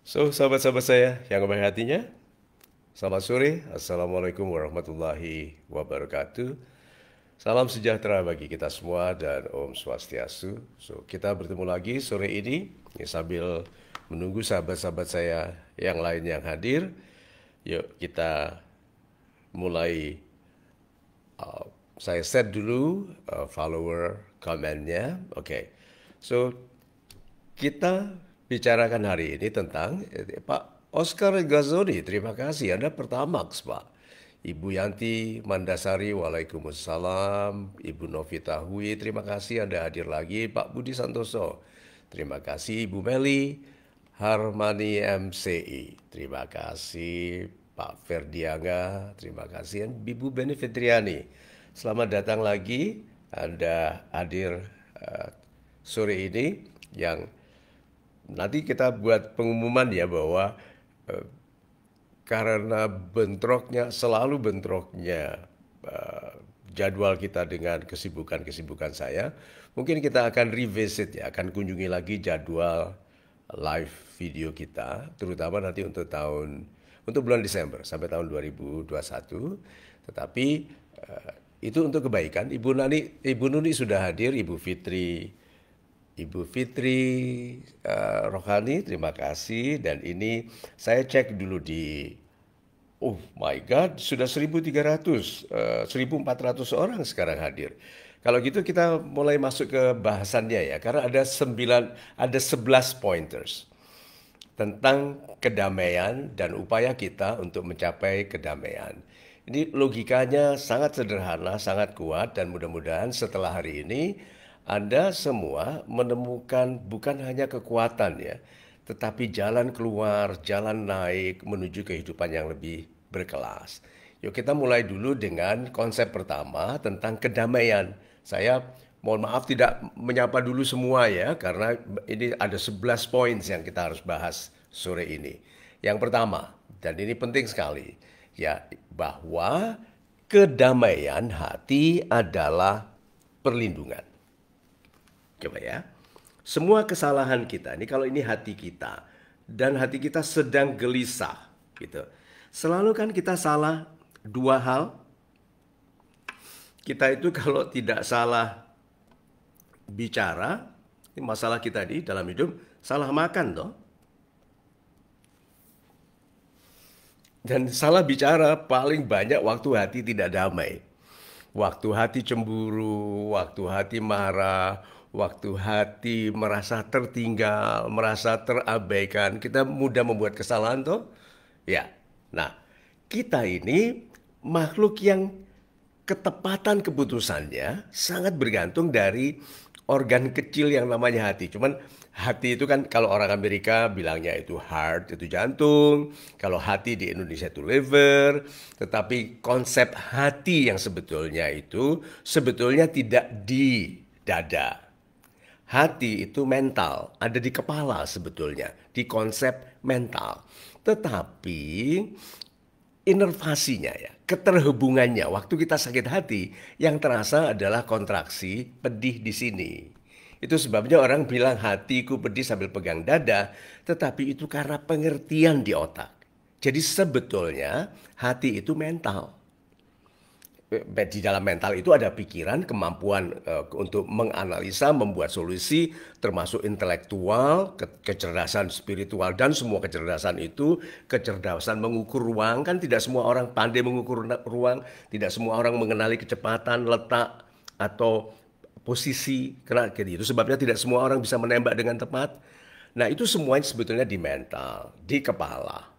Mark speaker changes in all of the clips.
Speaker 1: Sahabat-sahabat saya yang baik hatinya, selamat sore. Assalamualaikum warahmatullahi wabarakatuh. Salam sejahtera bagi kita semua dan Om Swastiastu. Kita bertemu lagi sore ini sambil menunggu sahabat-sahabat saya yang lain yang hadir. Yuk kita mulai. Saya set dulu follower komennya. Oke. So kita bicarakan hari ini tentang Pak Oscar Gazzoni. Terima kasih, Anda Pertamax, Pak. Ibu Yanti Mandasari, Waalaikumsalam. Ibu Novita Hui, terima kasih Anda hadir lagi. Pak Budi Santoso, terima kasih. Ibu Meli Harmani MCI, terima kasih. Pak Ferdianga, terima kasih. Ibu Beni Fitriani, selamat datang lagi. Anda hadir sore ini yang nanti kita buat pengumuman ya bahwa karena selalu bentroknya jadwal kita dengan kesibukan saya, mungkin kita akan revisit ya, akan kunjungi lagi jadwal live video kita, terutama nanti untuk bulan Desember sampai tahun 2021. Tetapi itu untuk kebaikan. Ibu Nuni sudah hadir, Ibu Fitri Rohani, terima kasih. Dan ini saya cek dulu oh my God, sudah 1.300, 1.400 orang sekarang hadir. Kalau gitu kita mulai masuk ke bahasannya ya, karena ada 11 pointers tentang kedamaian dan upaya kita untuk mencapai kedamaian. Ini logikanya sangat sederhana, sangat kuat, dan mudah-mudahan setelah hari ini Anda semua menemukan bukan hanya kekuatan ya, tetapi jalan keluar, jalan naik menuju kehidupan yang lebih berkelas. Yuk kita mulai dulu dengan konsep pertama tentang kedamaian. Saya mohon maaf tidak menyapa dulu semua ya, karena ini ada 11 poin yang kita harus bahas sore ini. Yang pertama, dan ini penting sekali, ya, bahwa kedamaian hati adalah perlindungan. Coba ya. Semua kesalahan kita, ini kalau ini hati kita, dan hati kita sedang gelisah, gitu. Selalu kan kita salah dua hal. Kita itu kalau tidak salah bicara, ini masalah kita di dalam hidup, salah makan toh. Dan salah bicara paling banyak waktu hati tidak damai. Waktu hati cemburu, waktu hati marah, waktu hati merasa tertinggal, merasa terabaikan, kita mudah membuat kesalahan toh? Ya. Nah, kita ini makhluk yang ketepatan keputusannya sangat bergantung dari organ kecil yang namanya hati. Cuman hati itu kan kalau orang Amerika bilangnya itu heart, itu jantung. Kalau hati di Indonesia itu liver. Tetapi konsep hati yang sebetulnya tidak di dada. Hati itu mental, ada di kepala sebetulnya, di konsep mental. Tetapi inervasinya ya, keterhubungannya waktu kita sakit hati yang terasa adalah kontraksi pedih di sini. Itu sebabnya orang bilang hatiku pedih sambil pegang dada, tetapi itu karena pengertian di otak. Jadi sebetulnya hati itu mental. Di dalam mental itu ada pikiran, kemampuan untuk menganalisa, membuat solusi, termasuk intelektual, kecerdasan spiritual, dan semua kecerdasan itu, kecerdasan mengukur ruang. Kan tidak semua orang pandai mengukur ruang, tidak semua orang mengenali kecepatan, letak, atau posisi. Karena itu sebabnya tidak semua orang bisa menembak dengan tepat. Nah, itu semuanya sebetulnya di mental, di kepala.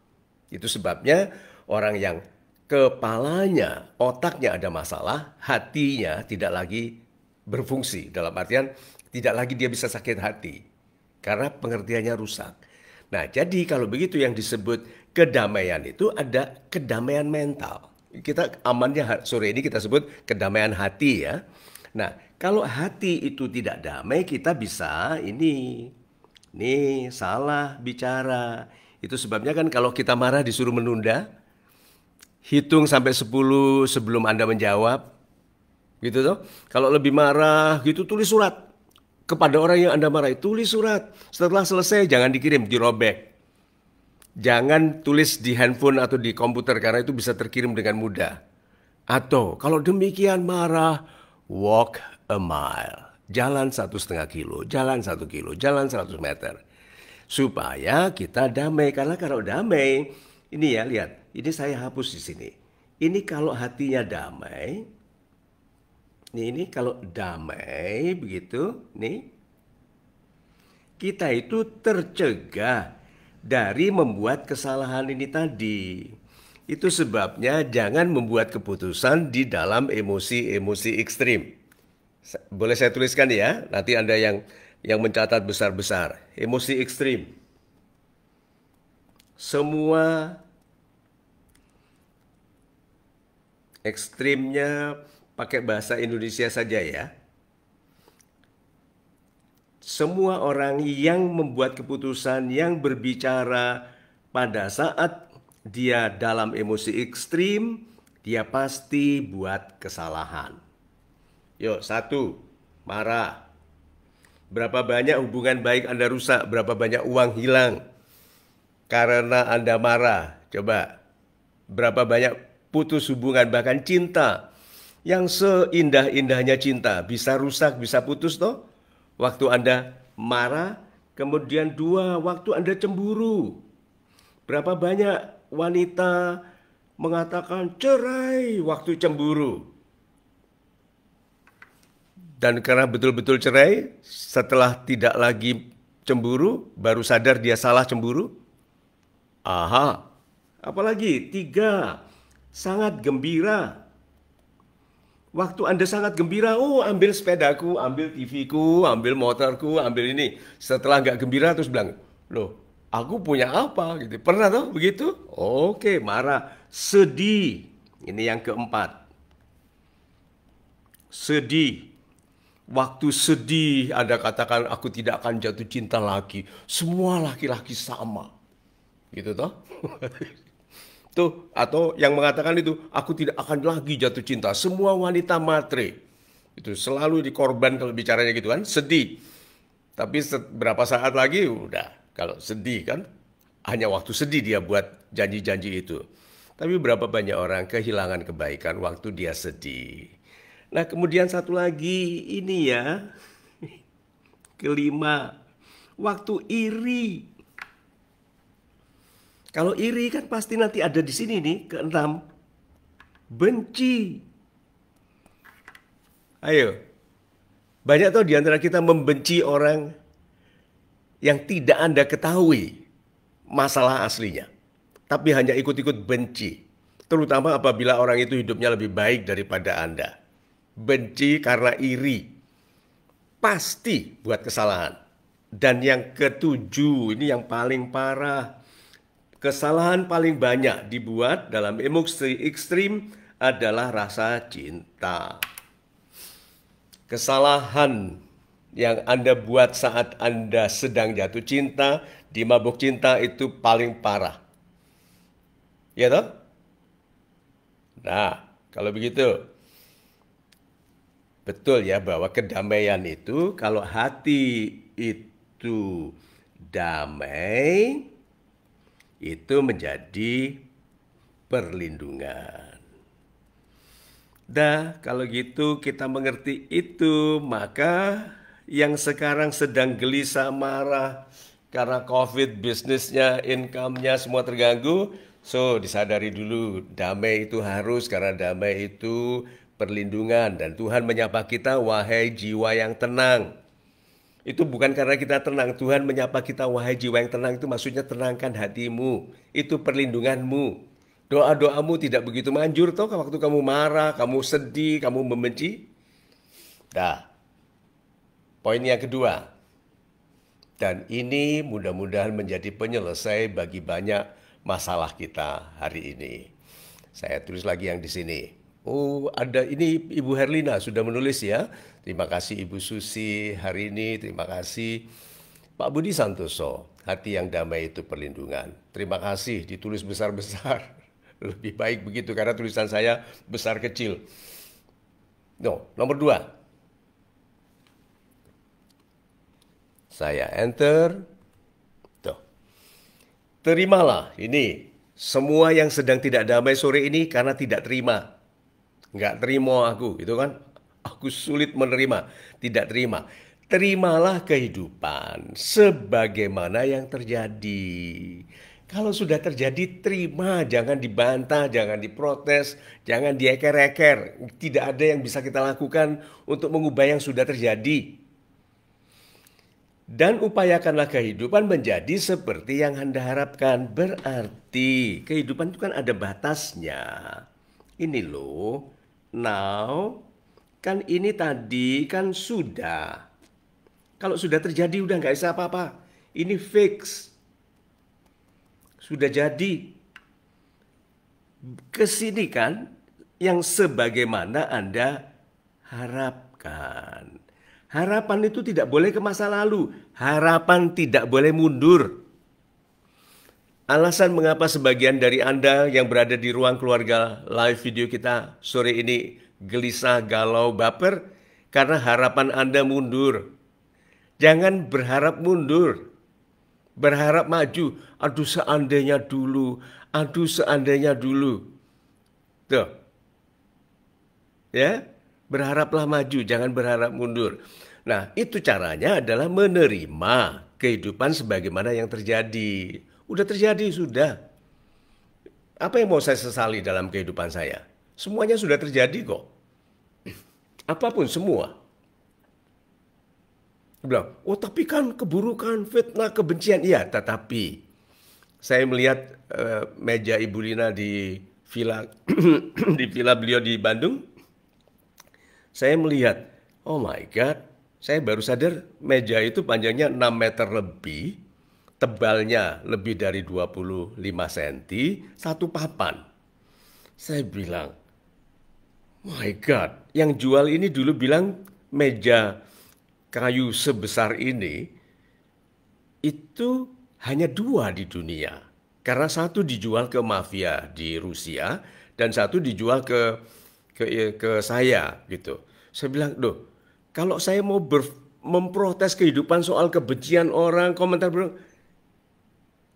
Speaker 1: Itu sebabnya orang yang kepalanya, otaknya ada masalah, hatinya tidak lagi berfungsi. Dalam artian tidak lagi dia bisa sakit hati karena pengertiannya rusak. Nah, jadi kalau begitu yang disebut kedamaian itu ada kedamaian mental. Kita amannya sore ini kita sebut kedamaian hati ya. Nah, kalau hati itu tidak damai, kita bisa salah bicara. Itu sebabnya kan kalau kita marah disuruh menunda, hitung sampai 10 sebelum Anda menjawab. Gitu toh. Kalau lebih marah gitu tulis surat. Kepada orang yang Anda marahi tulis surat. Setelah selesai jangan dikirim, dirobek. Jangan tulis di handphone atau di komputer karena itu bisa terkirim dengan mudah. Atau kalau demikian marah, walk a mile. Jalan 1,5 kilo, jalan 1 kilo, jalan 100 meter. Supaya kita damai. Karena kalau damai, ini ya lihat, ini saya hapus di sini. Ini kalau hatinya damai, ini kalau damai begitu, nih kita itu tercegah dari membuat kesalahan ini tadi. Itu sebabnya jangan membuat keputusan di dalam emosi-emosi ekstrim. Boleh saya tuliskan ya? Nanti Anda yang mencatat besar-besar. Emosi ekstrim. Semua ekstrimnya pakai bahasa Indonesia saja ya. Semua orang yang membuat keputusan, yang berbicara pada saat dia dalam emosi ekstrim, dia pasti buat kesalahan. Yuk, 1, marah. Berapa banyak hubungan baik Anda rusak? Berapa banyak uang hilang karena Anda marah? Coba. Berapa banyak putus hubungan, bahkan cinta. Yang seindah-indahnya cinta bisa rusak, bisa putus toh? Waktu Anda marah, kemudian 2, waktu Anda cemburu. Berapa banyak wanita mengatakan cerai waktu cemburu. Dan karena betul-betul cerai, setelah tidak lagi cemburu, baru sadar dia salah cemburu. Aha, apalagi 3, sangat gembira. Waktu Anda sangat gembira, oh ambil sepedaku, ambil TV-ku, ambil motorku, ambil ini. Setelah nggak gembira terus bilang, loh aku punya apa gitu. Pernah tuh begitu? Oke, marah. Sedih. Ini yang keempat. Sedih. Waktu sedih Anda katakan aku tidak akan jatuh cinta lagi. Semua laki-laki sama. Gitu toh? Tuh, atau yang mengatakan itu, aku tidak akan lagi jatuh cinta. Semua wanita matre. Itu selalu dikorban kalau bicaranya gitu kan, sedih. Tapi berapa saat lagi udah. Kalau sedih kan, hanya waktu sedih dia buat janji-janji itu. Tapi berapa banyak orang kehilangan kebaikan waktu dia sedih. Nah, kemudian satu lagi ini ya. Kelima, waktu iri. Kalau iri kan pasti nanti ada di sini nih, keenam. Benci. Ayo. Banyak tuh di antara kita membenci orang yang tidak Anda ketahui masalah aslinya. Tapi hanya ikut-ikut benci. Terutama apabila orang itu hidupnya lebih baik daripada Anda. Benci karena iri. Pasti buat kesalahan. Dan yang ketujuh, ini yang paling parah. Kesalahan paling banyak dibuat dalam emosi ekstrim adalah rasa cinta. Kesalahan yang Anda buat saat Anda sedang jatuh cinta, di mabuk cinta itu paling parah. Ya toh? Nah, kalau begitu, betul ya bahwa kedamaian itu kalau hati itu damai, itu menjadi perlindungan. Dah, kalau gitu kita mengerti itu, maka yang sekarang sedang gelisah marah karena COVID, bisnisnya, income-nya semua terganggu, so disadari dulu, damai itu harus karena damai itu perlindungan. Dan Tuhan menyapa kita, wahai jiwa yang tenang. Itu bukan karena kita tenang. Tuhan menyapa kita, wahai jiwa yang tenang, itu maksudnya tenangkan hatimu. Itu perlindunganmu. Doa-doamu tidak begitu manjur toh waktu kamu marah, kamu sedih, kamu membenci. Nah, poin yang kedua. Dan ini mudah-mudahan menjadi penyelesai bagi banyak masalah kita hari ini. Saya tulis lagi yang di sini. Oh, ada ini Ibu Herlina sudah menulis ya. Terima kasih Ibu Susi hari ini. Terima kasih Pak Budi Santoso. Hati yang damai itu perlindungan. Terima kasih ditulis besar-besar. Lebih baik begitu karena tulisan saya besar kecil. No, nomor 2. Saya enter. Tuh. terimalah ini. Semua yang sedang tidak damai sore ini karena tidak terima. Nggak terima aku, itu kan. Aku sulit menerima, tidak terima. Terimalah kehidupan sebagaimana yang terjadi. Kalau sudah terjadi, terima, jangan dibantah, jangan diprotes, jangan dieker-eker. Tidak ada yang bisa kita lakukan untuk mengubah yang sudah terjadi. Dan upayakanlah kehidupan menjadi seperti yang Anda harapkan. Berarti kehidupan itu kan ada batasnya. Ini loh, now, kan ini tadi kan sudah. Kalau sudah terjadi udah nggak bisa apa-apa. Ini fix. Sudah jadi. Kesini kan yang sebagaimana Anda harapkan. Harapan itu tidak boleh ke masa lalu. Harapan tidak boleh mundur. Alasan mengapa sebagian dari Anda yang berada di ruang keluarga live video kita sore ini gelisah, galau, baper, karena harapan Anda mundur. Jangan berharap mundur. Berharap maju. Aduh seandainya dulu. Aduh seandainya dulu. Tuh. Ya, berharaplah maju, jangan berharap mundur. Nah, itu caranya adalah menerima kehidupan sebagaimana yang terjadi. Udah terjadi, sudah. Apa yang mau saya sesali dalam kehidupan saya? Semuanya sudah terjadi kok. Apapun, semua. Dia bilang, oh tapi kan keburukan, fitnah, kebencian. Iya, tetapi saya melihat meja Ibu Lina di villa di villa beliau di Bandung. Saya melihat, oh my God, saya baru sadar meja itu panjangnya 6 meter lebih, tebalnya lebih dari 25 cm, satu papan. Saya bilang, my God, yang jual ini dulu bilang meja kayu sebesar ini, itu hanya 2 di dunia. Karena satu dijual ke mafia di Rusia, dan satu dijual ke saya gitu. Saya bilang, "Loh, kalau saya mau memprotes kehidupan soal kebencian orang, komentar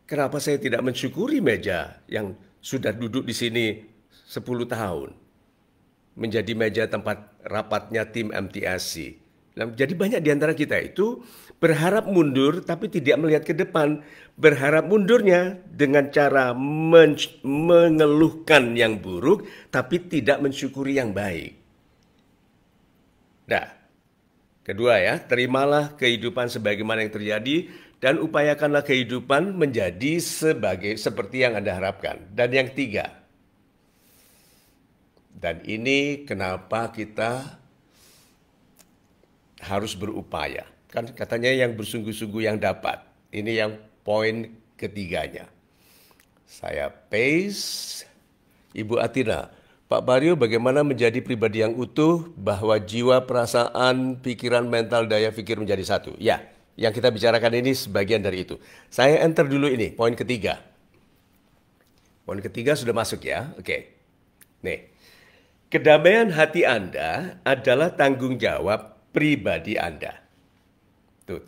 Speaker 1: kenapa saya tidak mensyukuri meja yang sudah duduk di sini 10 tahun menjadi meja tempat rapatnya tim MTSC." Nah, jadi banyak di antara kita itu berharap mundur tapi tidak melihat ke depan. Berharap mundurnya dengan cara mengeluhkan yang buruk tapi tidak mensyukuri yang baik. Nah, kedua ya, terimalah kehidupan sebagaimana yang terjadi dan upayakanlah kehidupan menjadi seperti yang Anda harapkan. Dan yang tiga, dan ini kenapa kita harus berupaya. Kan katanya yang bersungguh-sungguh yang dapat. Ini yang poin ketiganya. Saya paste. Ibu Atina, Pak Baryo bagaimana menjadi pribadi yang utuh bahwa jiwa, perasaan, pikiran, mental, daya pikir menjadi satu. Ya, yang kita bicarakan ini sebagian dari itu. Saya enter dulu ini, poin ketiga. Poin ketiga sudah masuk ya. Oke. Nih. Kedamaian hati Anda adalah tanggung jawab pribadi Anda. Tuh,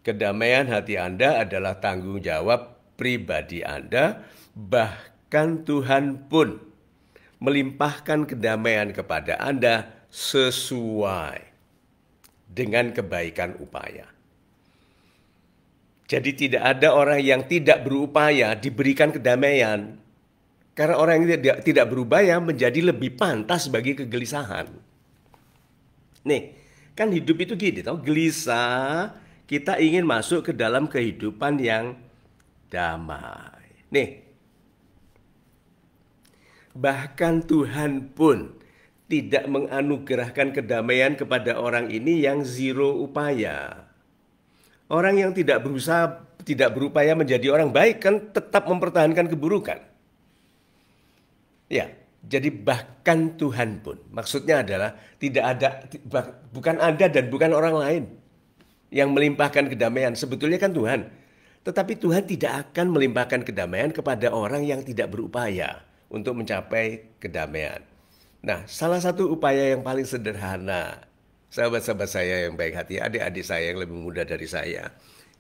Speaker 1: kedamaian hati Anda adalah tanggung jawab pribadi Anda, bahkan Tuhan pun melimpahkan kedamaian kepada Anda sesuai dengan kebaikan upaya. Jadi tidak ada orang yang tidak berupaya diberikan kedamaian. Karena orang yang tidak berupaya menjadi lebih pantas bagi kegelisahan. Nih, kan hidup itu gini, tau? Gelisah, kita ingin masuk ke dalam kehidupan yang damai. Nih, bahkan Tuhan pun tidak menganugerahkan kedamaian kepada orang ini yang zero upaya. Orang yang tidak berusaha, tidak berupaya menjadi orang baik kan tetap mempertahankan keburukan. Ya, jadi bahkan Tuhan pun, maksudnya adalah tidak ada, bukan Anda dan bukan orang lain yang melimpahkan kedamaian. Sebetulnya kan Tuhan. Tetapi Tuhan tidak akan melimpahkan kedamaian kepada orang yang tidak berupaya untuk mencapai kedamaian. Nah, salah satu upaya yang paling sederhana, sahabat-sahabat saya yang baik hati, adik-adik saya yang lebih muda dari saya,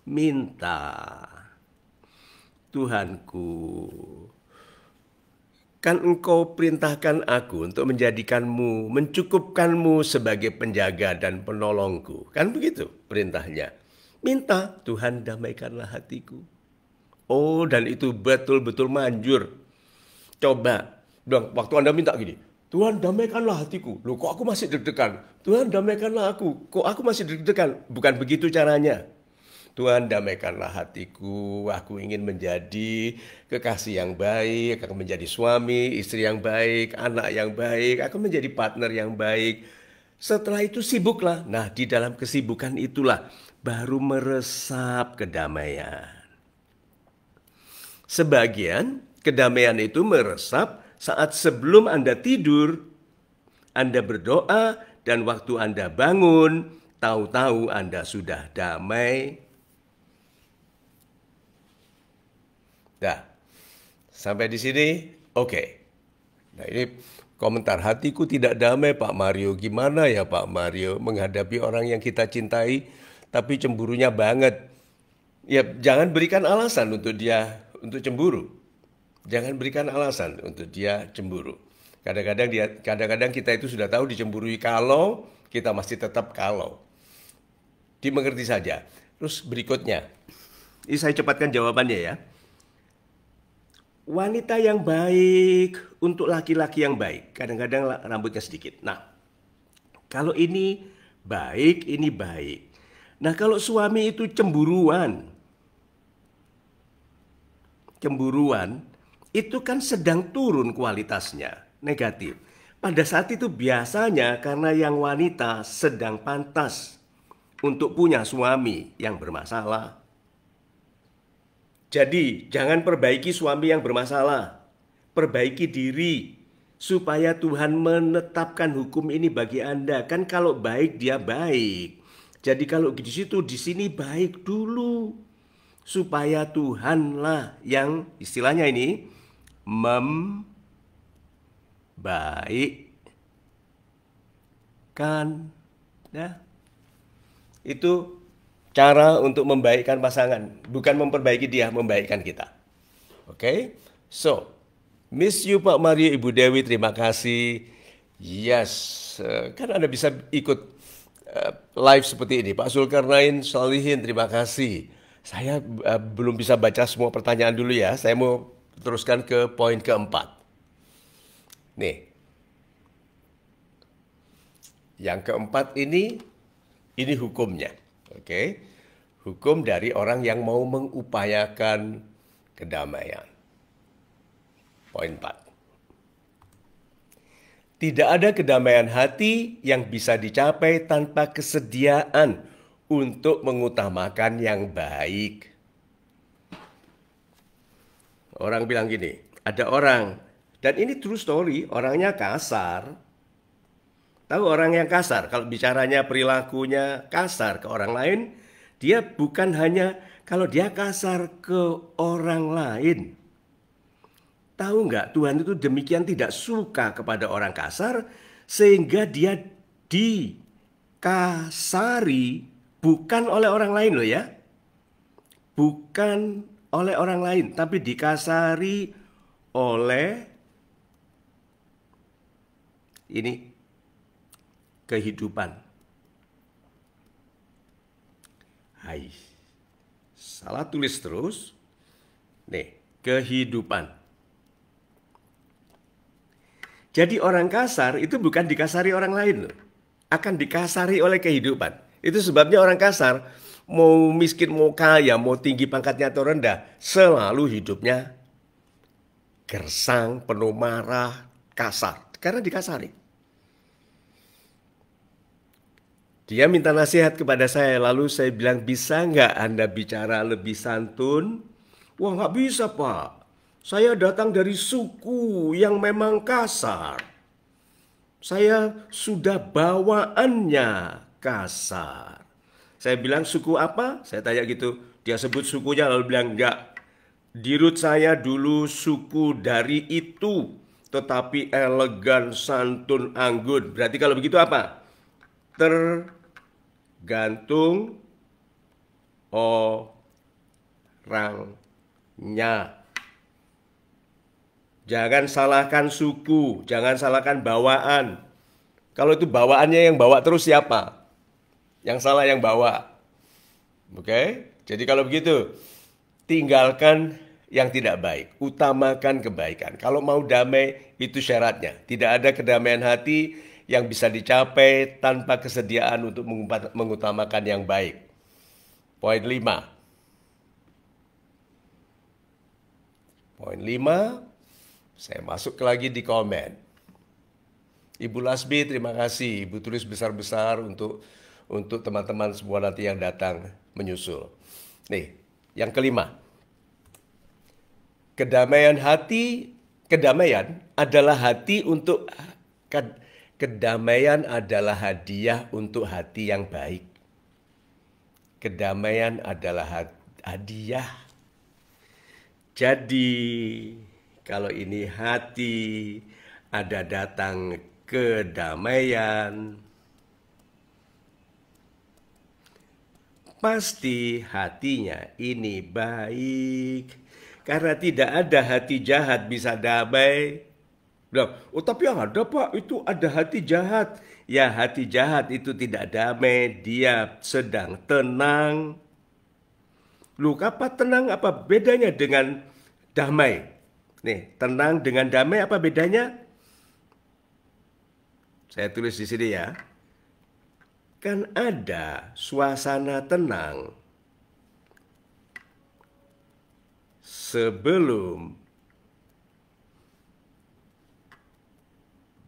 Speaker 1: minta. Tuhanku, kan Engkau perintahkan aku untuk menjadikanmu, mencukupkanmu sebagai penjaga dan penolongku. Kan begitu perintahnya. Minta, Tuhan damaikanlah hatiku. Oh, dan itu betul-betul manjur. Coba, dong, waktu Anda minta gini, Tuhan damaikanlah hatiku. Loh, kok aku masih deg-degan? Tuhan damaikanlah aku. Kok aku masih deg-degan? Bukan begitu caranya. Tuhan damaikanlah hatiku, aku ingin menjadi kekasih yang baik, aku menjadi suami, istri yang baik, anak yang baik, aku menjadi partner yang baik. Setelah itu sibuklah. Nah, di dalam kesibukan itulah baru meresap kedamaian. Sebagian kedamaian itu meresap saat sebelum Anda tidur, Anda berdoa, dan waktu Anda bangun, tahu-tahu Anda sudah damai. Nah, sampai di sini oke. Nah, ini komentar, hatiku tidak damai Pak Mario. Gimana ya Pak Mario menghadapi orang yang kita cintai tapi cemburunya banget? Ya, jangan berikan alasan untuk dia untuk cemburu. Jangan berikan alasan untuk dia cemburu. Kadang-kadang kita itu sudah tahu dicemburui kalau kita masih tetap kalau. Dimengerti saja. Terus berikutnya. Ini saya cepatkan jawabannya ya. Wanita yang baik untuk laki-laki yang baik. Kadang-kadang rambutnya sedikit. Nah, kalau ini baik, ini baik. Nah, kalau suami itu cemburuan, itu kan sedang turun kualitasnya, negatif. Pada saat itu biasanya karena yang wanita sedang pantas untuk punya suami yang bermasalah. Jadi, jangan perbaiki suami yang bermasalah. Perbaiki diri supaya Tuhan menetapkan hukum ini bagi Anda. Kan kalau baik dia baik. Jadi kalau di situ di sini baik dulu supaya Tuhanlah yang istilahnya ini membaikkan. Ya. Itu cara untuk membaikkan pasangan, bukan memperbaiki dia, membaikkan kita. Oke? So, miss you Pak Mario, Ibu Dewi, terima kasih. Yes, kan Anda bisa ikut live seperti ini. Pak Zulkarnain Salihin, terima kasih. Saya belum bisa baca semua pertanyaan dulu ya. Saya mau teruskan ke poin keempat. Nih. Yang keempat ini hukumnya. Oke. Hukum dari orang yang mau mengupayakan kedamaian. Poin 4. Tidak ada kedamaian hati yang bisa dicapai tanpa kesediaan untuk mengutamakan yang baik. Orang bilang gini, ada orang, dan ini true story, orangnya kasar. Tahu orang yang kasar, kalau bicaranya perilakunya kasar ke orang lain, dia bukan hanya kalau dia kasar ke orang lain. Tahu nggak, Tuhan itu demikian tidak suka kepada orang kasar, sehingga dia dikasari bukan oleh orang lain loh ya. Bukan oleh orang lain, tapi dikasari oleh ini kehidupan. Hai. Salah tulis terus. Nih, kehidupan. Jadi orang kasar itu bukan dikasari orang lain loh. Akan dikasari oleh kehidupan. Itu sebabnya orang kasar, mau miskin, mau kaya, mau tinggi pangkatnya atau rendah, selalu hidupnya gersang, penuh marah, kasar. Karena dikasari. Dia minta nasihat kepada saya, lalu saya bilang, bisa nggak Anda bicara lebih santun? Wah, nggak bisa Pak. Saya datang dari suku yang memang kasar. Saya sudah bawaannya kasar. Saya bilang, suku apa? Saya tanya gitu. Dia sebut sukunya, lalu bilang, enggak. Dirut saya dulu suku dari itu, tetapi elegan, santun, anggun. Berarti kalau begitu apa? Tergantung orang nya. Jangan salahkan suku, jangan salahkan bawaan. Kalau itu bawaannya yang bawa terus siapa? Yang salah yang bawa. Oke? Jadi kalau begitu, tinggalkan yang tidak baik, utamakan kebaikan. Kalau mau damai, itu syaratnya. Tidak ada kedamaian hati yang bisa dicapai tanpa kesediaan untuk mengutamakan yang baik. Poin 5. Poin 5, saya masuk lagi di komen. Ibu Lasbi, terima kasih. Ibu tulis besar-besar untuk teman-teman semua nanti yang datang menyusul. Nih, yang kelima. Kedamaian adalah hati untuk kedamaian adalah hadiah untuk hati yang baik. Kedamaian adalah hadiah. Jadi, kalau ini hati ada datang kedamaian, pasti hatinya ini baik. Karena tidak ada hati jahat bisa damai. Oh tapi ada Pak, itu ada hati jahat. Ya hati jahat itu tidak damai, dia sedang tenang. Loh apa tenang, apa bedanya dengan damai? Nih, tenang dengan damai apa bedanya? Saya tulis di sini ya. Kan ada suasana tenang sebelum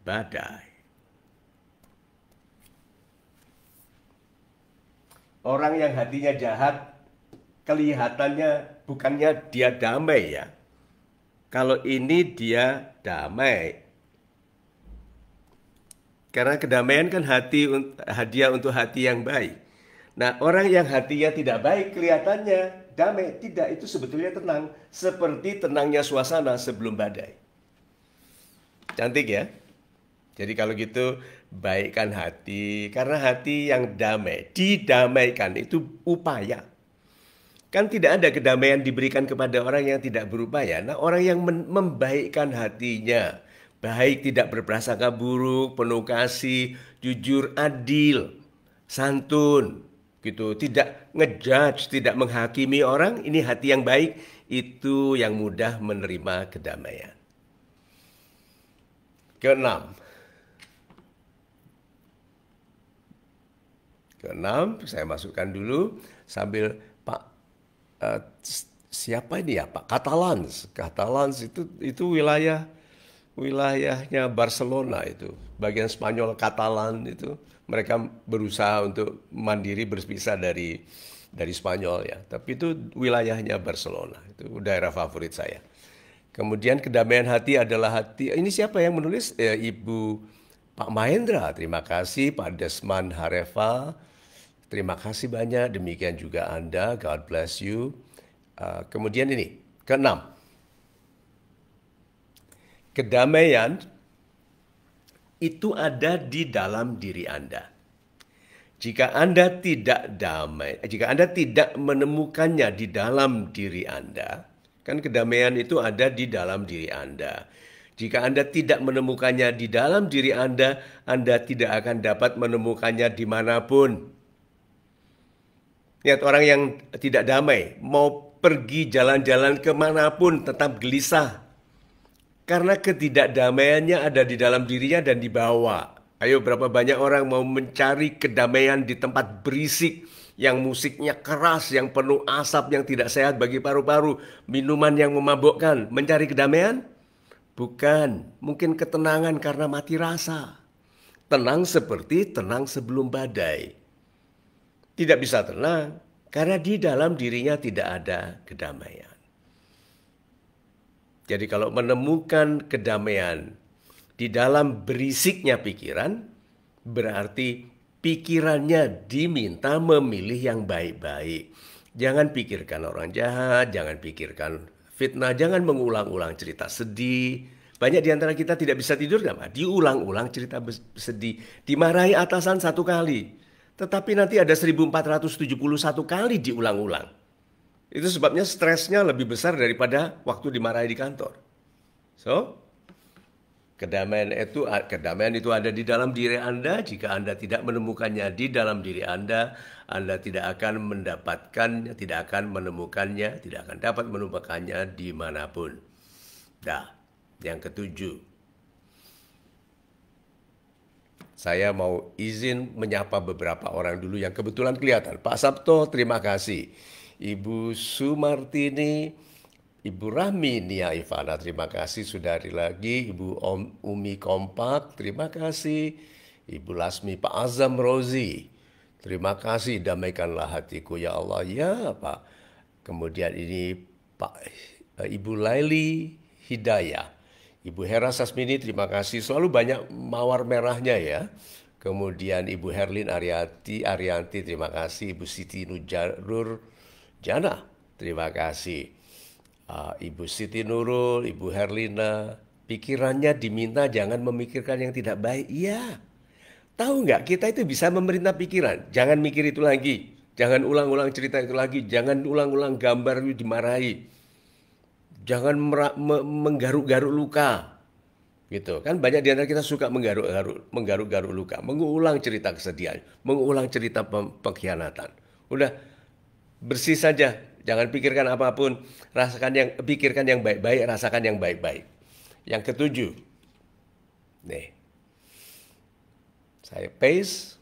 Speaker 1: badai. Orang yang hatinya jahat, kelihatannya bukannya dia damai ya. Kalau ini dia damai. Karena kedamaian kan hadiah untuk hati yang baik. Nah, orang yang hatinya tidak baik kelihatannya damai. Tidak, itu sebetulnya tenang. Seperti tenangnya suasana sebelum badai. Cantik ya? Jadi kalau gitu, baikkan hati. Karena hati yang damai, didamaikan itu upaya. Kan tidak ada kedamaian diberikan kepada orang yang tidak berupaya. Nah, orang yang membaikkan hatinya, baik tidak berprasangka buruk, penuh kasih, jujur, adil, santun, gitu. Tidak ngejudge, tidak menghakimi orang, ini hati yang baik, itu yang mudah menerima kedamaian. Keenam, saya masukkan dulu sambil siapa ini ya Pak? Catalans itu wilayahnya Barcelona itu, bagian Spanyol Katalan itu. Mereka berusaha untuk mandiri berpisah dari Spanyol ya. Tapi itu wilayahnya Barcelona, itu daerah favorit saya. Kemudian kedamaian hati adalah hati. Ini siapa yang menulis? Ibu Pak Mahendra. Terima kasih Pak Desman Hareva. Terima kasih banyak, demikian juga Anda, God bless you. Kemudian ini, keenam. Kedamaian itu ada di dalam diri Anda. Jika Anda tidak damai, jika Anda tidak menemukannya di dalam diri Anda, kan kedamaian itu ada di dalam diri Anda. Jika Anda tidak menemukannya di dalam diri Anda tidak akan dapat menemukannya dimanapun. Lihat orang yang tidak damai, mau pergi jalan-jalan kemanapun tetap gelisah. Karena ketidakdamaiannya ada di dalam dirinya dan dibawa. Ayo berapa banyak orang mau mencari kedamaian di tempat berisik, yang musiknya keras, yang penuh asap, yang tidak sehat bagi paru-paru, minuman yang memabukkan. Mencari kedamaian? Bukan, mungkin ketenangan karena mati rasa. Tenang seperti tenang sebelum badai. Tidak bisa tenang karena di dalam dirinya tidak ada kedamaian. Jadi kalau menemukan kedamaian di dalam berisiknya pikiran, berarti pikirannya diminta memilih yang baik-baik. Jangan pikirkan orang jahat, jangan pikirkan fitnah, jangan mengulang-ulang cerita sedih. Banyak di antara kita tidak bisa tidur, kenapa? Diulang-ulang cerita sedih. Dimarahi atasan 1 kali. Tetapi nanti ada 1471 kali diulang-ulang. Itu sebabnya stresnya lebih besar daripada waktu dimarahi di kantor. So, kedamaian itu ada di dalam diri Anda. Jika Anda tidak menemukannya di dalam diri Anda tidak akan mendapatkannya, tidak akan menemukannya, tidak akan dapat menemukannya dimanapun. Nah, yang ketujuh, saya mau izin menyapa beberapa orang dulu yang kebetulan kelihatan. Pak Sabto, terima kasih. Ibu Sumartini, Ibu Rahmi Nia Ivana, terima kasih sudah hari lagi. Ibu Umi Kompak, terima kasih. Ibu Lasmi, Pak Azam Rozi, terima kasih. Damaikanlah hatiku ya Allah ya Pak. Kemudian ini Ibu Laili Hidayah, Ibu Hera Sasmini, terima kasih. Selalu banyak mawar merahnya ya. Kemudian Ibu Herlin Arianti, terima kasih. Ibu Siti Nujarur Jana, terima kasih. Ibu Siti Nurul, Ibu Herlina, pikirannya diminta jangan memikirkan yang tidak baik. Iya, tahu nggak kita itu bisa memerintah pikiran. Jangan mikir itu lagi, jangan ulang-ulang cerita itu lagi, jangan ulang-ulang gambar itu dimarahi, jangan menggaruk-garuk luka. Gitu kan, banyak di antara kita suka menggaruk-garuk luka, mengulang cerita kesedihan, mengulang cerita pengkhianatan. Udah, bersih saja, jangan pikirkan apapun, pikirkan yang baik-baik, rasakan yang baik-baik. Yang ketujuh, nih, saya paste.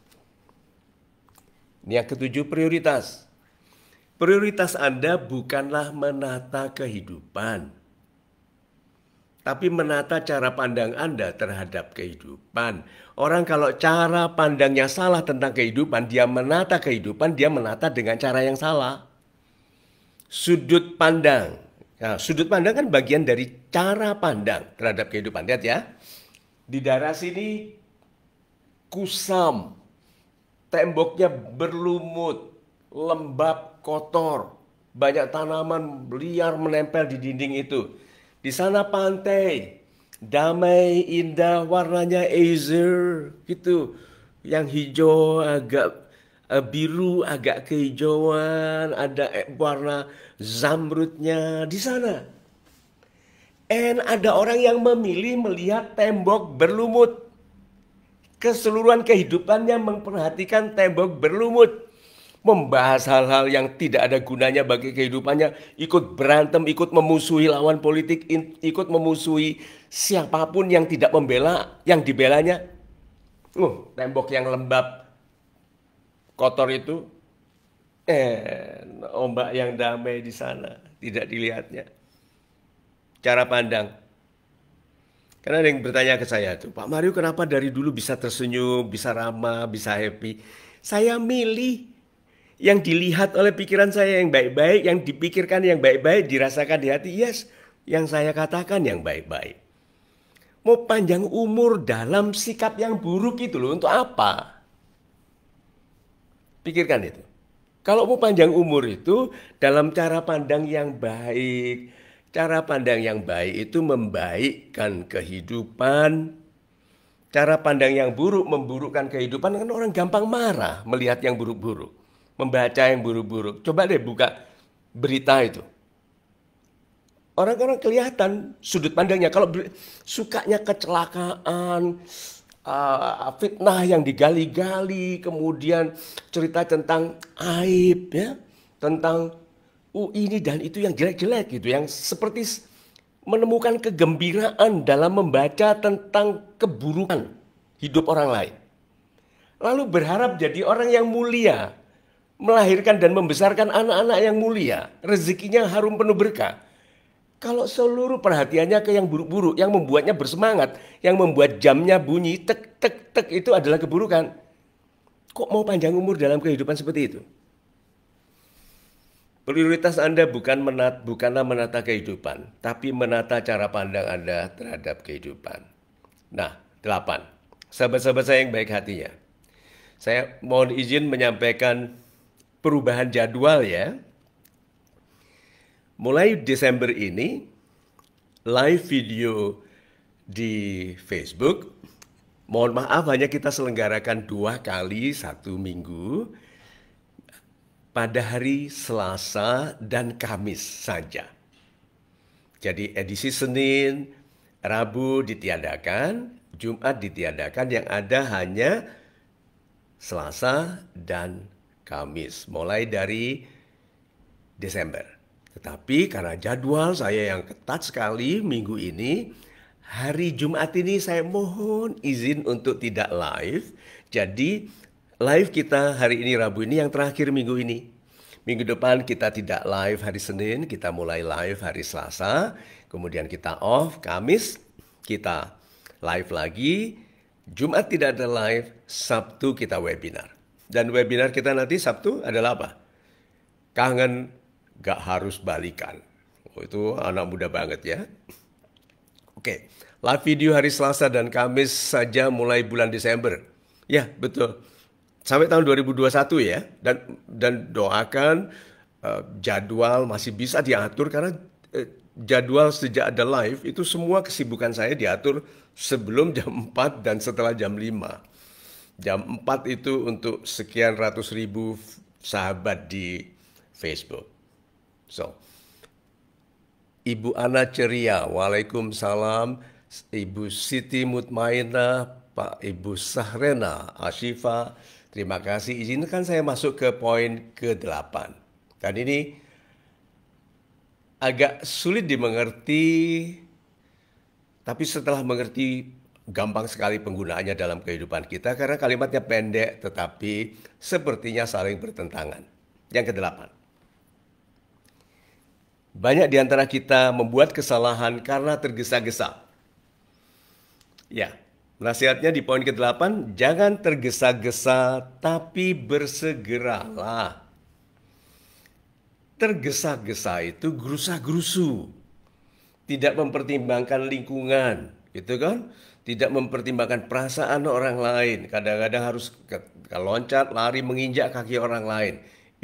Speaker 1: Ini yang ketujuh, prioritas. Prioritas Anda bukanlah menata kehidupan, tapi menata cara pandang Anda terhadap kehidupan. Orang kalau cara pandangnya salah tentang kehidupan, dia menata kehidupan, dia menata dengan cara yang salah. Sudut pandang. Nah, sudut pandang kan bagian dari cara pandang terhadap kehidupan. Lihat ya. Di daerah sini kusam. Temboknya berlumut, lembab, kotor. Banyak tanaman liar menempel di dinding itu. Di sana pantai, damai, indah, warnanya azure gitu. Yang hijau agak biru, agak kehijauan, ada warna zamrudnya di sana. And ada orang yang memilih melihat tembok berlumut. Keseluruhan kehidupannya memperhatikan tembok berlumut. Membahas hal-hal yang tidak ada gunanya bagi kehidupannya, ikut berantem, ikut memusuhi lawan politik, ikut memusuhi siapapun yang tidak membela, yang dibelanya. Tembok yang lembab, kotor itu, ombak yang damai di sana, tidak dilihatnya. Cara pandang. Karena ada yang bertanya ke saya tuh, Pak Mario kenapa dari dulu bisa tersenyum, bisa ramah, bisa happy? Saya milih yang dilihat oleh pikiran saya yang baik-baik, yang dipikirkan yang baik-baik, dirasakan di hati, yes, yang saya katakan yang baik-baik. Mau panjang umur dalam sikap yang buruk itu loh, untuk apa? Pikirkan itu. Kalau mau panjang umur itu dalam cara pandang yang baik. Cara pandang yang baik itu membaikkan kehidupan. Cara pandang yang buruk memburukkan kehidupan. Kan orang gampang marah melihat yang buruk-buruk. Membaca yang buruk-buruk. Coba deh buka berita itu. Orang-orang kelihatan sudut pandangnya. Kalau sukanya kecelakaan, fitnah yang digali-gali, kemudian cerita tentang aib, ya, tentang ini dan itu yang jelek-jelek gitu, yang seperti menemukan kegembiraan dalam membaca tentang keburukan hidup orang lain. Lalu berharap jadi orang yang mulia, melahirkan dan membesarkan anak-anak yang mulia, rezekinya harum penuh berkah. Kalau seluruh perhatiannya ke yang buruk-buruk, yang membuatnya bersemangat, yang membuat jamnya bunyi tek tek tek, itu adalah keburukan. Kok mau panjang umur dalam kehidupan seperti itu? Prioritas Anda bukanlah menata kehidupan, tapi menata cara pandang Anda terhadap kehidupan. Nah, 8. Sahabat-sahabat saya yang baik hatinya. Saya mohon izin menyampaikan perubahan jadwal ya. Mulai Desember ini, live video di Facebook, mohon maaf hanya kita selenggarakan 2 kali 1 minggu. pada hari Selasa dan Kamis saja. Jadi edisi Senin, Rabu ditiadakan, Jumat ditiadakan, yang ada hanya Selasa dan Kamis, mulai dari Desember. Tetapi karena jadwal saya yang ketat sekali minggu ini, hari Jumat ini saya mohon izin untuk tidak live. Jadi live kita hari ini Rabu ini yang terakhir minggu ini. Minggu depan kita tidak live hari Senin, kita mulai live hari Selasa. Kemudian kita off, Kamis kita live lagi. Jumat tidak ada live, Sabtu kita webinar. Dan webinar kita nanti Sabtu adalah apa? Kangen gak harus balikan. Oh, itu anak muda banget ya. Oke, live video hari Selasa dan Kamis saja mulai bulan Desember. Ya, betul. Sampai tahun 2021 ya. Dan doakan jadwal masih bisa diatur karena jadwal sejak ada live itu semua kesibukan saya diatur sebelum jam 4 dan setelah jam 5. Jam 4 itu untuk sekian ratus ribu sahabat di Facebook. So, Ibu Ana ceria, Waalaikumsalam. Ibu Siti Mutmainah, Pak Ibu Sahrena, Ashifa, terima kasih. Izinkan saya masuk ke poin ke-8. Dan ini agak sulit dimengerti, tapi setelah mengerti gampang sekali penggunaannya dalam kehidupan kita karena kalimatnya pendek tetapi sepertinya saling bertentangan. Yang ke-8. Banyak di antara kita membuat kesalahan karena tergesa-gesa. Ya, nasihatnya di poin ke-8, jangan tergesa-gesa tapi bersegeralah. Tergesa-gesa itu gerusa-gerusu. Tidak mempertimbangkan lingkungan, gitu kan? Tidak mempertimbangkan perasaan orang lain. Kadang-kadang harus loncat, lari, menginjak kaki orang lain.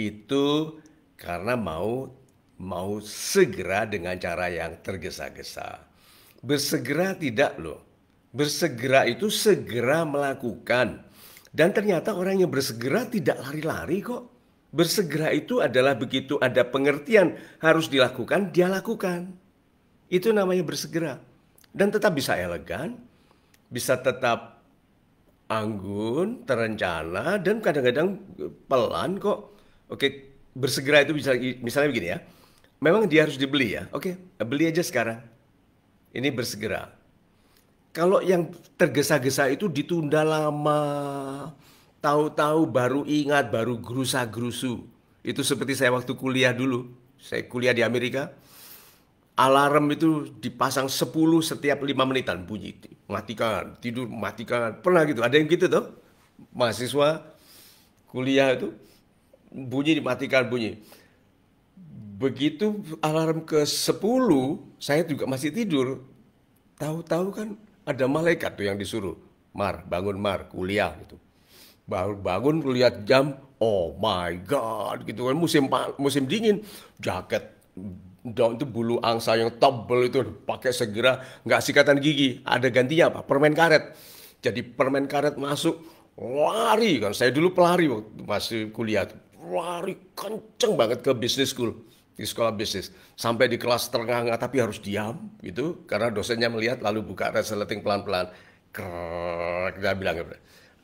Speaker 1: Itu karena mau segera dengan cara yang tergesa-gesa. Bersegera tidak loh. Bersegera itu segera melakukan. Dan ternyata orang yang bersegera tidak lari-lari kok. Bersegera itu adalah begitu ada pengertian harus dilakukan, dia lakukan. Itu namanya bersegera. Dan tetap bisa elegan, bisa tetap anggun, terencana, dan kadang-kadang pelan kok. Oke, bersegera itu bisa misalnya begini ya. Memang dia harus dibeli ya. Oke, beli aja sekarang. Ini bersegera. Kalau yang tergesa-gesa itu ditunda lama. Tahu-tahu baru ingat, baru gerusa-gerusu. Itu seperti saya waktu kuliah dulu. Saya kuliah di Amerika. Alarm itu dipasang 10 setiap 5 menitan. Bunyi, matikan, tidur, matikan. Pernah gitu, ada yang gitu tuh. Mahasiswa kuliah itu bunyi dimatikan, bunyi. Begitu alarm ke-10, saya juga masih tidur. Tahu-tahu kan ada malaikat tuh yang disuruh. Mar, bangun Mar, kuliah gitu. Baru bangun lihat jam, oh my God, gitu kan musim dingin, jaket daun itu bulu angsa yang tebel itu pakai segera, nggak sikatan gigi, ada gantinya apa? Permen karet. Jadi permen karet masuk, lari kan. Saya dulu pelari waktu masih kuliah, lari kenceng banget ke business school. Di sekolah bisnis sampai di kelas terengah-engah tapi harus diam gitu karena dosennya melihat lalu buka resleting pelan-pelan. Krrrr, dia bilang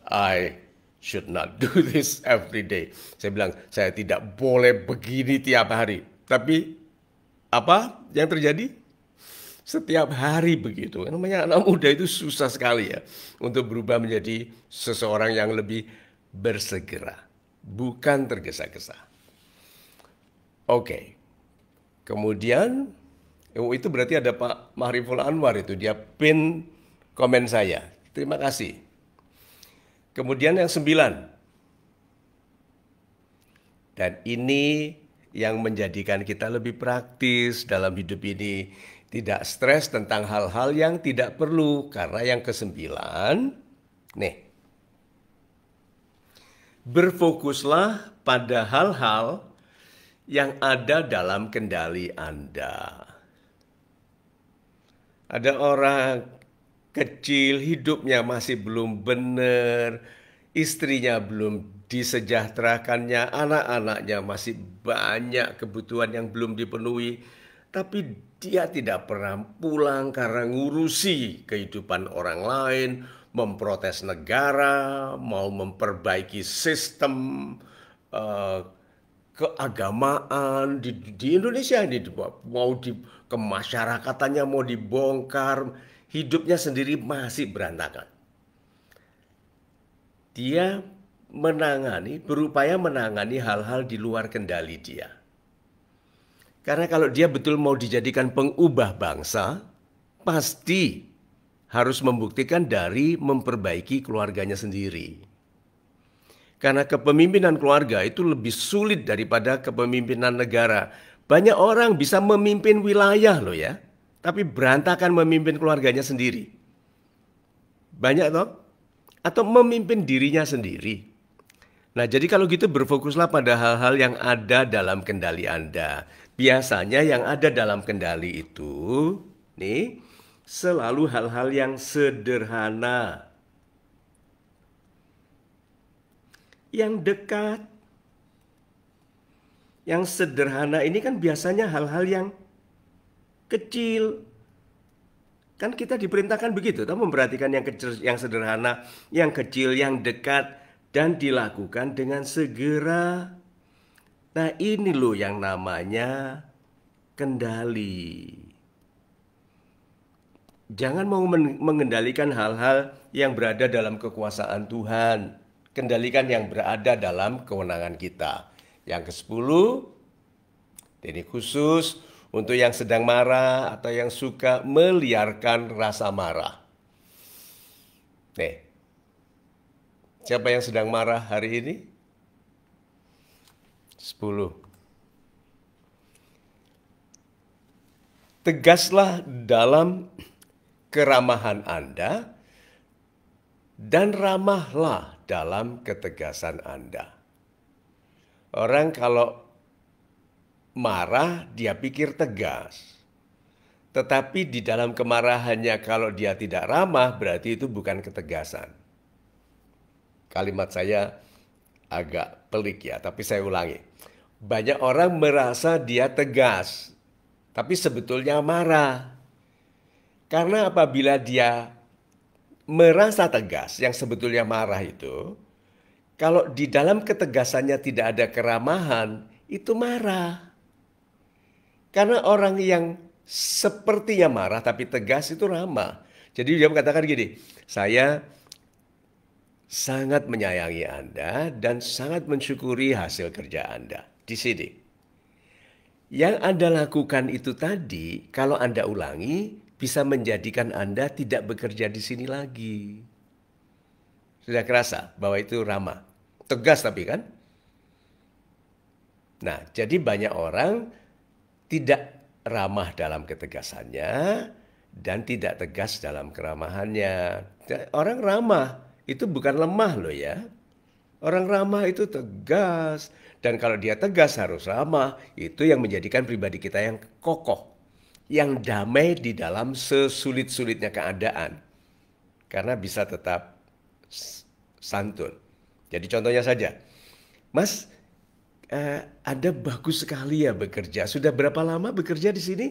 Speaker 1: I should not do this every day. Saya bilang saya tidak boleh begini tiap hari. Tapi apa yang terjadi? Setiap hari begitu. Namanya anak muda itu susah sekali ya untuk berubah menjadi seseorang yang lebih bersegera, bukan tergesa-gesa. Oke. Kemudian, itu berarti ada Pak Mahriful Anwar itu, dia pin komen saya. Terima kasih. Kemudian yang 9. Dan ini yang menjadikan kita lebih praktis dalam hidup ini. Tidak stres tentang hal-hal yang tidak perlu. Karena yang ke-9, nih. Berfokuslah pada hal-hal yang ada dalam kendali Anda. Ada orang kecil hidupnya masih belum benar, istrinya belum disejahterakannya anak-anaknya, masih banyak kebutuhan yang belum dipenuhi, tapi dia tidak pernah pulang karena ngurusi kehidupan orang lain, memprotes negara, mau memperbaiki sistem eh, keagamaan di Indonesia ini, mau di kemasyarakatannya mau dibongkar, hidupnya sendiri masih berantakan. Dia berupaya menangani hal-hal di luar kendali dia. Karena kalau dia betul mau dijadikan pengubah bangsa, pasti harus membuktikan dari memperbaiki keluarganya sendiri. Karena kepemimpinan keluarga itu lebih sulit daripada kepemimpinan negara. Banyak orang bisa memimpin wilayah loh ya, tapi berantakan memimpin keluarganya sendiri. Banyak toh? Atau memimpin dirinya sendiri. Nah, jadi kalau gitu berfokuslah pada hal-hal yang ada dalam kendali Anda. Biasanya yang ada dalam kendali itu, nih, selalu hal-hal yang sederhana, yang dekat, yang sederhana ini kan biasanya hal-hal yang kecil. Kan kita diperintahkan begitu, kita memperhatikan yang kecil, yang sederhana, yang kecil, yang dekat, dan dilakukan dengan segera. Nah, ini loh yang namanya kendali. Jangan mau mengendalikan hal-hal yang berada dalam kekuasaan Tuhan. Kendalikan yang berada dalam kewenangan kita. Yang ke-10, ini khusus untuk yang sedang marah atau yang suka meliarkan rasa marah. Nih, siapa yang sedang marah hari ini? 10. Tegaslah dalam keramahan Anda dan ramahlah dalam ketegasan Anda. Orang kalau marah dia pikir tegas. Tetapi di dalam kemarahannya kalau dia tidak ramah berarti itu bukan ketegasan. Kalimat saya agak pelik ya, tapi saya ulangi. Banyak orang merasa dia tegas, tapi sebetulnya marah. Karena apabila dia merasa tegas, yang sebetulnya marah itu, kalau di dalam ketegasannya tidak ada keramahan, itu marah. Karena orang yang sepertinya marah tapi tegas itu ramah. Jadi dia mengatakan gini, saya sangat menyayangi Anda dan sangat mensyukuri hasil kerja Anda. Di sini. Yang Anda lakukan itu tadi, kalau Anda ulangi, bisa menjadikan Anda tidak bekerja di sini lagi. Sudah kerasa bahwa itu ramah. Tegas tapi kan? Nah, jadi banyak orang tidak ramah dalam ketegasannya dan tidak tegas dalam keramahannya. Orang ramah itu bukan lemah loh ya. Orang ramah itu tegas. Dan kalau dia tegas harus ramah. Itu yang menjadikan pribadi kita yang kokoh. Yang damai di dalam sesulit-sulitnya keadaan. Karena bisa tetap santun. Jadi contohnya saja. Mas, Anda bagus sekali ya bekerja. Sudah berapa lama bekerja di sini?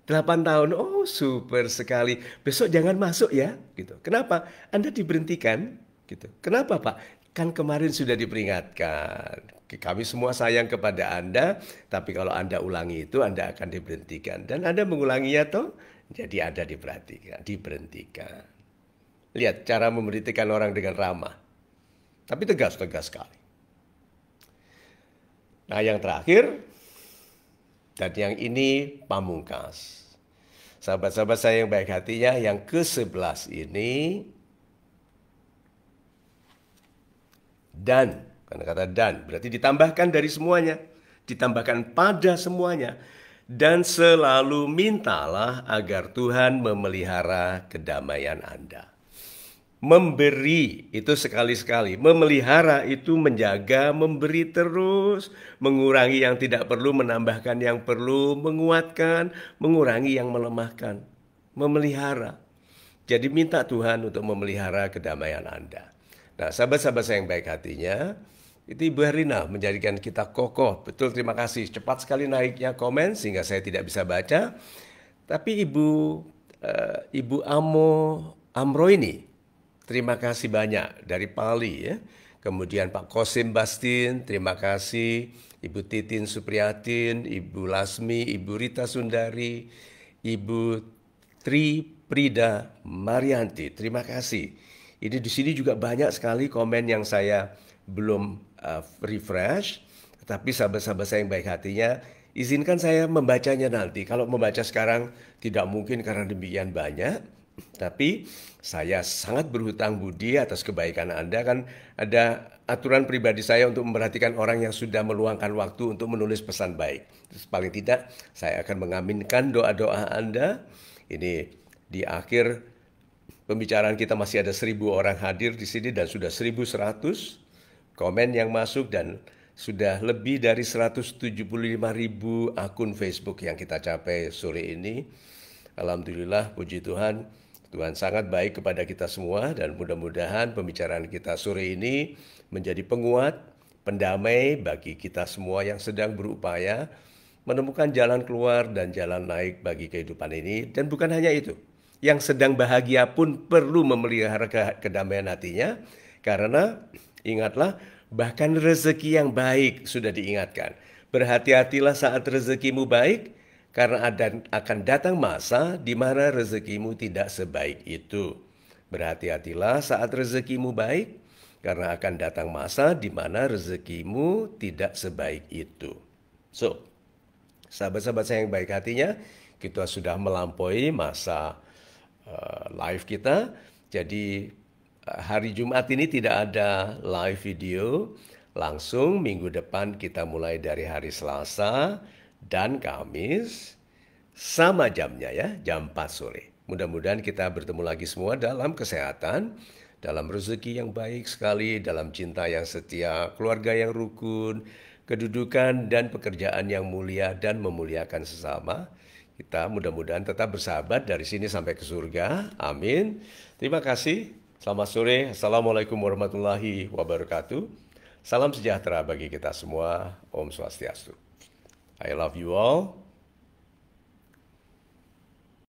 Speaker 1: 8 tahun. Oh, super sekali. Besok jangan masuk ya, gitu. Kenapa? Anda diberhentikan, gitu. Kenapa, Pak? Kan kemarin sudah diperingatkan. Kami semua sayang kepada Anda, tapi kalau Anda ulangi itu Anda akan diberhentikan. Dan Anda mengulanginya toh, jadi Anda diberhentikan. Lihat cara memberhentikan orang dengan ramah. Tapi tegas-tegas sekali. Nah, yang terakhir, dan yang ini pamungkas. Sahabat-sahabat saya yang baik hatinya, yang ke-11 ini, dan, karena kata dan, berarti ditambahkan dari semuanya. Ditambahkan pada semuanya. Dan selalu mintalah agar Tuhan memelihara kedamaian Anda. Memberi itu sekali-sekali, memelihara itu menjaga, memberi terus, mengurangi yang tidak perlu, menambahkan yang perlu, menguatkan, mengurangi yang melemahkan, memelihara. Jadi minta Tuhan untuk memelihara kedamaian Anda. Nah, sahabat-sahabat saya yang baik hatinya, Itu Ibu Herlina menjadikan kita kokoh. Betul, terima kasih. Cepat sekali naiknya komen sehingga saya tidak bisa baca. Tapi Ibu Amro ini, terima kasih banyak dari Pali ya. Kemudian Pak Kosim Bastin, terima kasih. Ibu Titin Supriyatin, Ibu Lasmi, Ibu Rita Sundari, Ibu Tri Prida Marianti, terima kasih. Ini di sini juga banyak sekali komen yang saya belum refresh, tetapi sahabat-sahabat saya yang baik hatinya, izinkan saya membacanya nanti. Kalau membaca sekarang tidak mungkin karena demikian banyak. Tapi saya sangat berhutang budi atas kebaikan Anda. Kan ada aturan pribadi saya untuk memperhatikan orang yang sudah meluangkan waktu untuk menulis pesan baik. Terus paling tidak saya akan mengaminkan doa-doa Anda. Ini di akhir pembicaraan kita masih ada 1.000 orang hadir di sini dan sudah 1.100 komen yang masuk dan sudah lebih dari 175.000 akun Facebook yang kita capai sore ini. Alhamdulillah, puji Tuhan, Tuhan sangat baik kepada kita semua dan mudah-mudahan pembicaraan kita sore ini menjadi penguat, pendamai bagi kita semua yang sedang berupaya menemukan jalan keluar dan jalan naik bagi kehidupan ini. Dan bukan hanya itu, yang sedang bahagia pun perlu memelihara kedamaian hatinya, karena ingatlah, bahkan rezeki yang baik sudah diingatkan. Berhati-hatilah saat rezekimu baik, karena akan datang masa di mana rezekimu tidak sebaik itu. Berhati-hatilah saat rezekimu baik, karena akan datang masa di mana rezekimu tidak sebaik itu. So, sahabat-sahabat saya yang baik hatinya, kita sudah melampaui masa live kita. Jadi hari Jumat ini tidak ada live video. Langsung minggu depan kita mulai dari hari Selasa dan Kamis. Sama jamnya ya, jam 4 sore. Mudah-mudahan kita bertemu lagi semua dalam kesehatan, dalam rezeki yang baik sekali, dalam cinta yang setia, keluarga yang rukun, kedudukan dan pekerjaan yang mulia dan memuliakan sesama. Kita mudah-mudahan tetap bersahabat dari sini sampai ke surga. Amin. Terima kasih. Selamat sore. Assalamualaikum warahmatullahi wabarakatuh. Salam sejahtera bagi kita semua. Om Swastiastu. I love you all.